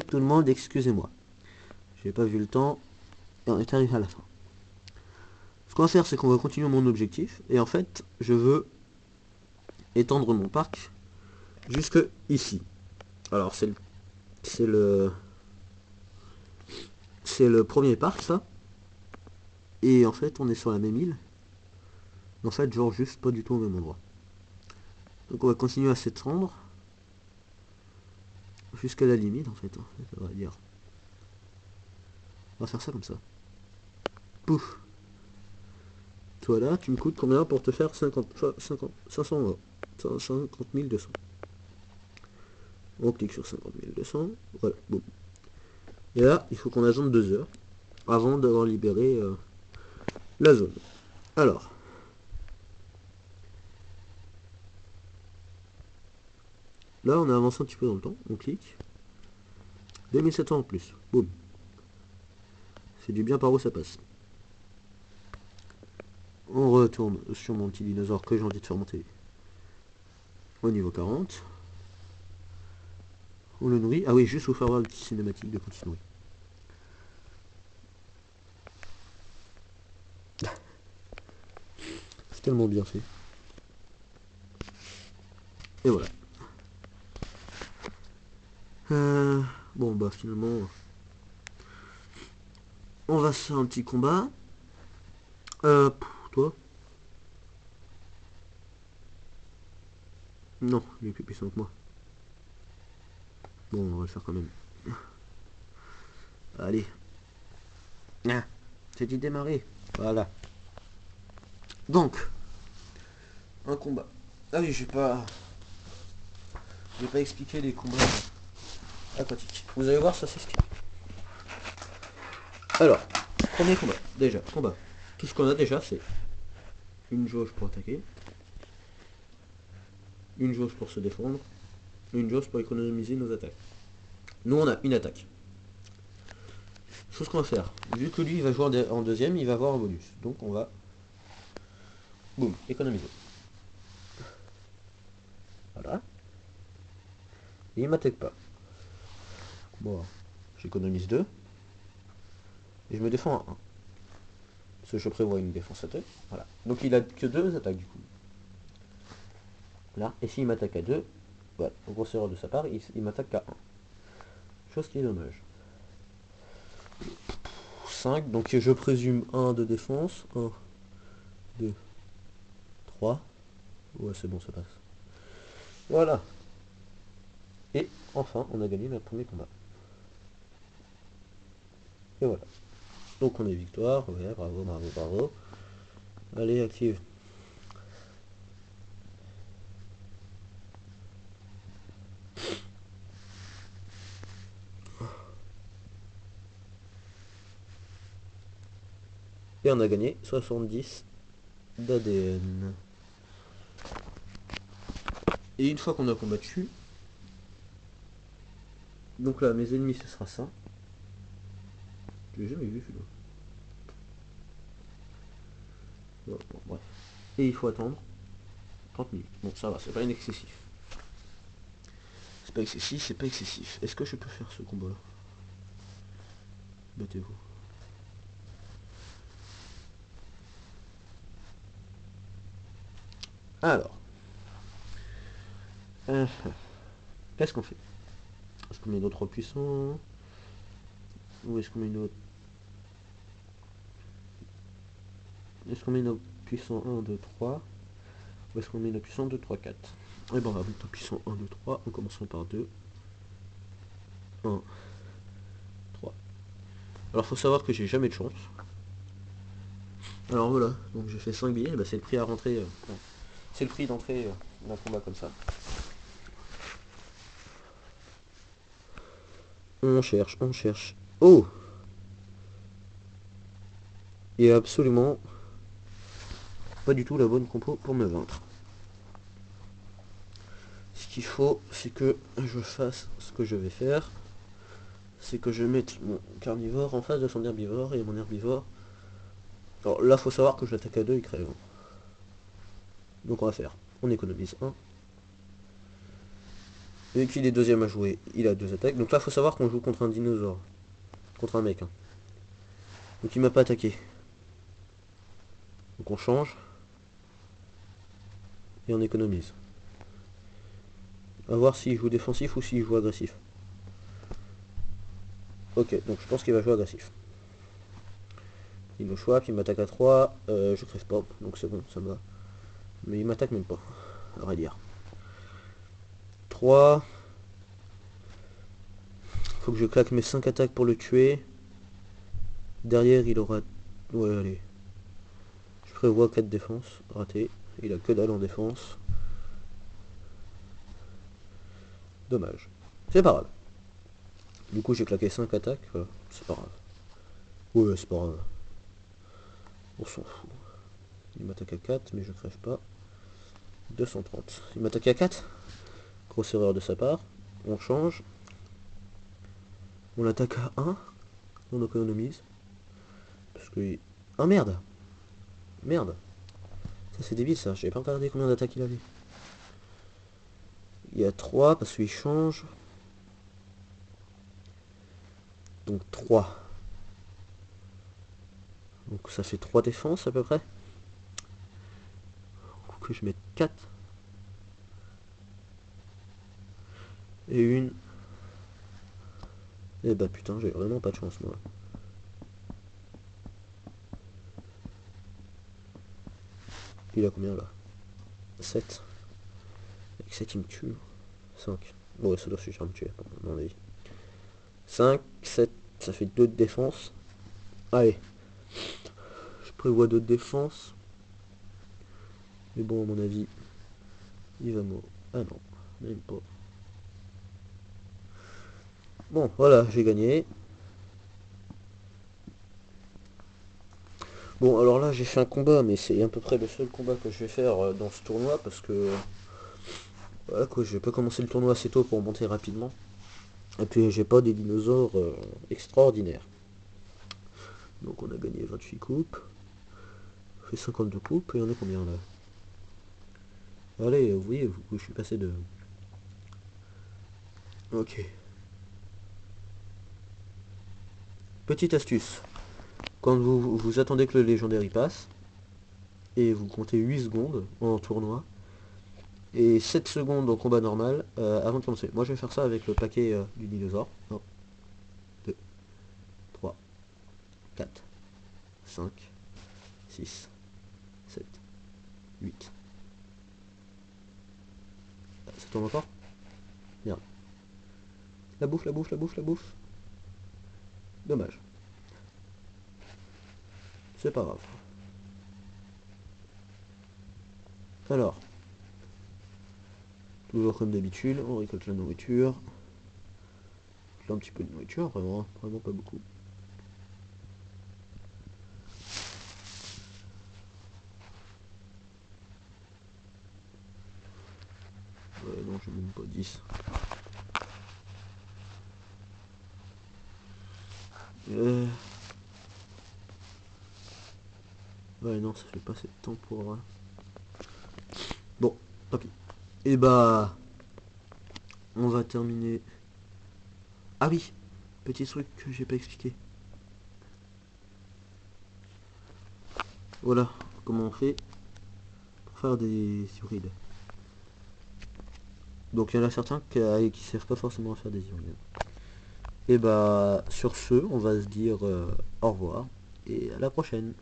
tout le monde, excusez-moi. J'ai pas vu le temps et on est arrivé à la fin. Ce qu'on va faire, c'est qu'on va continuer mon objectif. Et en fait, je veux étendre mon parc jusque ici. Alors c'est le c'est le premier parc ça. Et en fait, on est sur la même île. En fait, genre juste pas du tout au même endroit. Donc on va continuer à s'étendre jusqu'à la limite en fait, on va dire. On va faire ça comme ça. Pouf. Toi là, tu me coûtes combien pour te faire 500 euros 50 200. On clique sur 50 200. Voilà, boum. Et là, il faut qu'on attende 2 heures avant d'avoir libéré la zone. Alors, là, on a avancé un petit peu dans le temps. On clique. 2700 en plus. Boum. C'est du bien par où ça passe. On retourne sur mon petit dinosaure que j'ai envie de faire monter au niveau 40. On le nourrit. Ah oui, juste pour faire voir le petit cinématique de quand il se nourrit. C'est tellement bien fait. Et voilà. Bon bah finalement, on va se faire un petit combat. Toi. Non, il est plus puissant que moi. Bon, on va le faire quand même. Allez. Ah, c'est dit démarrer. Voilà. Donc, un combat. Ah oui, j'ai pas expliqué les combats aquatiques. Vous allez voir, ça s'explique. Alors, premier combat. Déjà, combat. Tout ce qu'on a déjà, c'est une jauge pour attaquer, une jauge pour se défendre, une jauge pour économiser nos attaques. Nous, on a une attaque. Chose qu'on va faire. Vu que lui, il va jouer en deuxième, il va avoir un bonus. Donc, on va... Boum, économiser. Voilà. Et il m'attaque pas. Bon, j'économise 2. Et je me défends à 1. Parce que je prévois une défense attaque. Voilà. Donc il a que 2 attaques du coup. Là. Et s'il m'attaque à 2, voilà, grosse erreur de sa part, il m'attaque à 1. Chose qui est dommage. 5, donc je présume 1 de défense. 1, 2, 3. Ouais, c'est bon, ça passe. Voilà. Et enfin, on a gagné notre premier combat. Et voilà. Donc on est victoire. Ouais, bravo, bravo, bravo. Allez, active. Et on a gagné 70 d'ADN. Et une fois qu'on a combattu, donc là, mes ennemis, ce sera ça. Je l'ai jamais vu celui-là. Bon, bref. Et il faut attendre 30 minutes. Bon, ça va, c'est pas excessif. C'est pas excessif, c'est pas excessif. Est-ce que je peux faire ce combat-là? Battez-vous. Alors. Qu'est-ce qu'on fait? Est-ce qu'on met notre puissant? Ou est-ce qu'on met notre... Est-ce qu'on met notre puissant 1, 2, 3? Ou est-ce qu'on met notre puissant 2, 3, 4? Et bon, on va mettre notre puissant 1, 2, 3, en commençant par 2. 1, 3. Alors faut savoir que j'ai jamais de chance. Alors voilà, donc j'ai fait 5 billets, bah, c'est le prix à rentrer. C'est le prix d'entrée d'un combat comme ça. On cherche, on cherche. Oh! Il y a absolument pas du tout la bonne compo pour me vaincre. Ce qu'il faut, c'est que je fasse ce que je vais faire. C'est que je mette mon carnivore en face de son herbivore et mon herbivore. Alors là, faut savoir que je l'attaque à 2, il crève. Donc on va faire. On économise 1. Vu qu'il est deuxième à jouer, il a 2 attaques. Donc là, faut savoir qu'on joue contre un dinosaure. Contre un mec. Hein. Donc il m'a pas attaqué. Donc on change. Et on économise. A voir s'il joue défensif ou s'il joue agressif. Ok, donc je pense qu'il va jouer agressif. Il me choix, puis il m'attaque à 3. Je crève pas, donc c'est bon, ça me va. Mais il m'attaque même pas, à vrai dire. 3. Faut que je claque mes 5 attaques pour le tuer. Derrière, il aura... Ouais, allez. Je prévois 4 défenses. Raté. Il a que dalle en défense. Dommage. C'est pas grave. Du coup, j'ai claqué 5 attaques. Voilà. C'est pas grave. Ouais, c'est pas grave. On s'en fout. Il m'attaque à 4, mais je crève pas. 230. Il m'attaque à 4. Grosse erreur de sa part. On change. On attaque à 1. On économise. Parce que... Ah merde. Merde. Ça c'est débile ça. J'avais pas regardé combien d'attaques il avait. Il y a 3 parce qu'il change. Donc 3. Donc ça fait 3 défenses à peu près. Faut que je mette 4. Et une. Eh bah putain, j'ai vraiment pas de chance moi. Il a combien là? 7. Avec 7 il me tue. 5. Bon ouais, ça doit suffire à me tuer, à mon avis. 5, 7, ça fait 2 de défense. Allez. Je prévois 2 de défense. Mais bon, à mon avis, il va mourir. Ah non, même pas. Bon, voilà, j'ai gagné. Bon, alors là, j'ai fait un combat, mais c'est à peu près le seul combat que je vais faire dans ce tournoi, parce que... Voilà quoi, je vais pas commencer le tournoi assez tôt pour monter rapidement. Et puis, j'ai pas des dinosaures extraordinaires. Donc, on a gagné 28 coupes. On fait 52 coupes, et on est combien là? Allez, vous voyez, je suis passé de... Ok. Petite astuce. Quand vous attendez que le légendaire y passe, et vous comptez 8 secondes en tournoi, et 7 secondes en combat normal avant de commencer. Moi je vais faire ça avec le paquet du dinosaure. 1, 2, 3, 4, 5, 6, 7, 8. Ça tourne encore? Merde. La bouffe, la bouffe, la bouffe, la bouffe. Dommage. C'est pas grave. Alors, toujours comme d'habitude, on récolte la nourriture. Là un petit peu de nourriture, vraiment pas beaucoup. Ouais, non, j'ai même pas 10. Ouais, non, ça fait pas assez de temps pour... Bon, tant pis. Et bah... On va terminer... Ah oui, petit truc que j'ai pas expliqué. Voilà comment on fait pour faire des hybrides. Donc il y en a certains qui servent pas forcément à faire des hybrides. Et bah sur ce, on va se dire au revoir et à la prochaine.